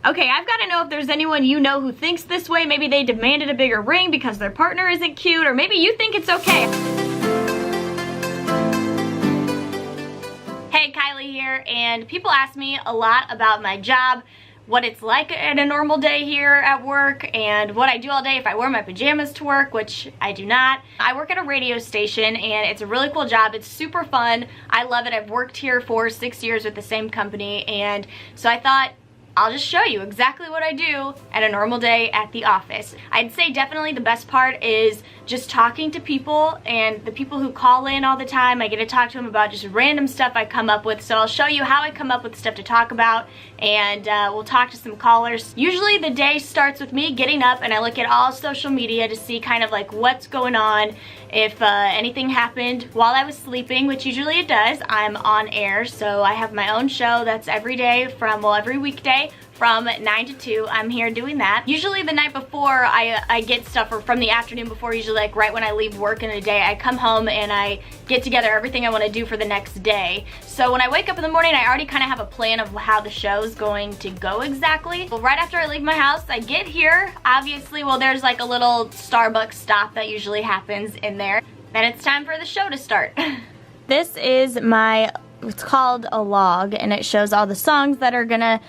Okay, I've got to know if there's anyone you know who thinks this way. Maybe they demanded a bigger ring because their partner isn't cute, or maybe you think it's okay. Hey, Kylie here, and people ask me a lot about my job, what it's like at a normal day here at work, and what I do all day if I wear my pajamas to work, which I do not. I work at a radio station, and it's a really cool job. It's super fun. I love it. I've worked here for 6 years with the same company, and so I thought, I'll just show you exactly what I do at a normal day at the office. I'd say definitely the best part is just talking to people, and the people who call in all the time, I get to talk to them about just random stuff I come up with. So I'll show you how I come up with stuff to talk about, and we'll talk to some callers. Usually the day starts with me getting up and I look at all social media to see kind of like what's going on. If anything happened while I was sleeping, which usually it does, I'm on air. So I have my own show that's every day from, well, every weekday from 9 to 2. I'm here doing that. Usually the night before I get stuff, or from the afternoon before, usually like right when I leave work in the day, I come home and I get together everything I want to do for the next day. So when I wake up in the morning, I already kind of have a plan of how the show's going to go exactly. Well, right after I leave my house, I get here. Obviously, well, there's like a little Starbucks stop that usually happens in there. Then it's time for the show to start. This is my, it's called a log, and it shows all the songs that are gonna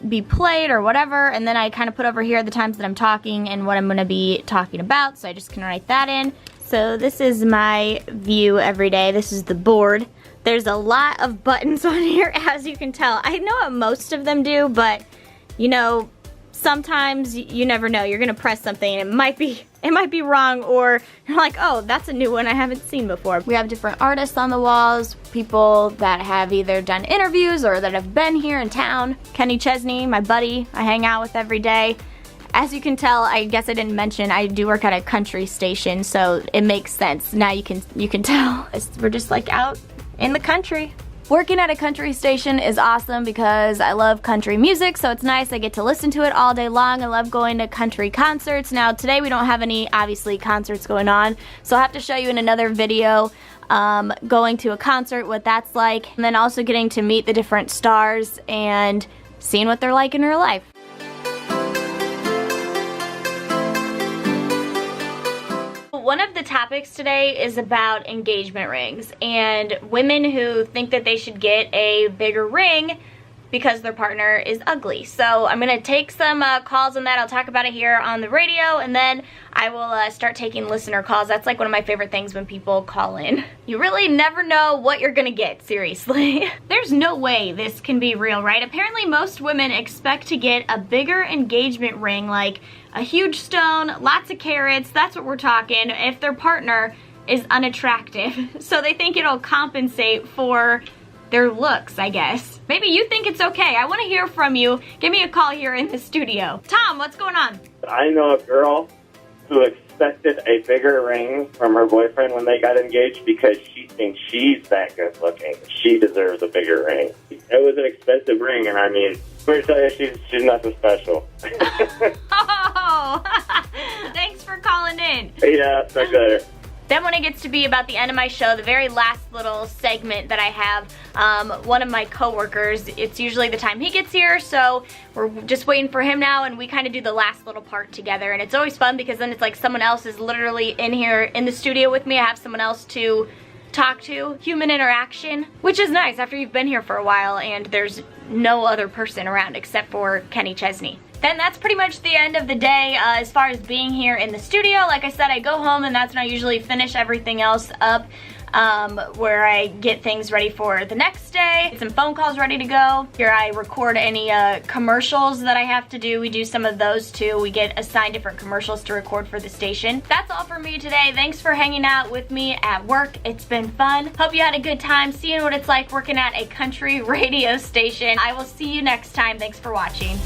be played or whatever, and then I kind of put over here the times that I'm talking and what I'm gonna be talking about, so I just can write that in. So this is my view every day. This is the board. There's a lot of buttons on here, as you can tell. I know what most of them do, but you know, sometimes you never know. You're gonna press something and it might be wrong, or you're like, oh, that's a new one I haven't seen before. We have different artists on the walls, people that have either done interviews or that have been here in town. Kenny Chesney, my buddy, I hang out with every day. As you can tell, I guess I didn't mention, I do work at a country station, so it makes sense. Now you can tell. We're just like out in the country. Working at a country station is awesome because I love country music, so it's nice. I get to listen to it all day long. I love going to country concerts. Now today we don't have any, obviously, concerts going on, so I'll have to show you in another video going to a concert, what that's like, and then also getting to meet the different stars and seeing what they're like in real life. One of the topics today is about engagement rings and women who think that they should get a bigger ring because their partner is ugly. So I'm gonna take some calls on that. I'll talk about it here on the radio, and then I will start taking listener calls. That's like one of my favorite things when people call in. You really never know what you're gonna get, seriously. There's no way this can be real, right? Apparently most women expect to get a bigger engagement ring, like a huge stone, lots of carats, that's what we're talking, if their partner is unattractive. So they think it'll compensate for their looks, I guess. Maybe you think it's okay. I want to hear from you. Give me a call here in the studio. Tom, what's going on? I know a girl who expected a bigger ring from her boyfriend when they got engaged because she thinks she's that good looking. She deserves a bigger ring. It was an expensive ring, and I mean, we're tell you, she's nothing special. Oh, thanks for calling in. Yeah, that's better. Then when it gets to be about the end of my show, the very last little segment that I have, one of my coworkers, it's usually the time he gets here, so we're just waiting for him now, and we kind of do the last little part together, and it's always fun because then it's like someone else is literally in here in the studio with me. I have someone else to talk to, human interaction, which is nice after you've been here for a while and there's no other person around except for Kenny Chesney. Then that's pretty much the end of the day as far as being here in the studio. Like I said, I go home and that's when I usually finish everything else up, where I get things ready for the next day. Get some phone calls ready to go. Here I record any commercials that I have to do. We do some of those too. We get assigned different commercials to record for the station. That's all for me today. Thanks for hanging out with me at work. It's been fun. Hope you had a good time seeing what it's like working at a country radio station. I will see you next time. Thanks for watching.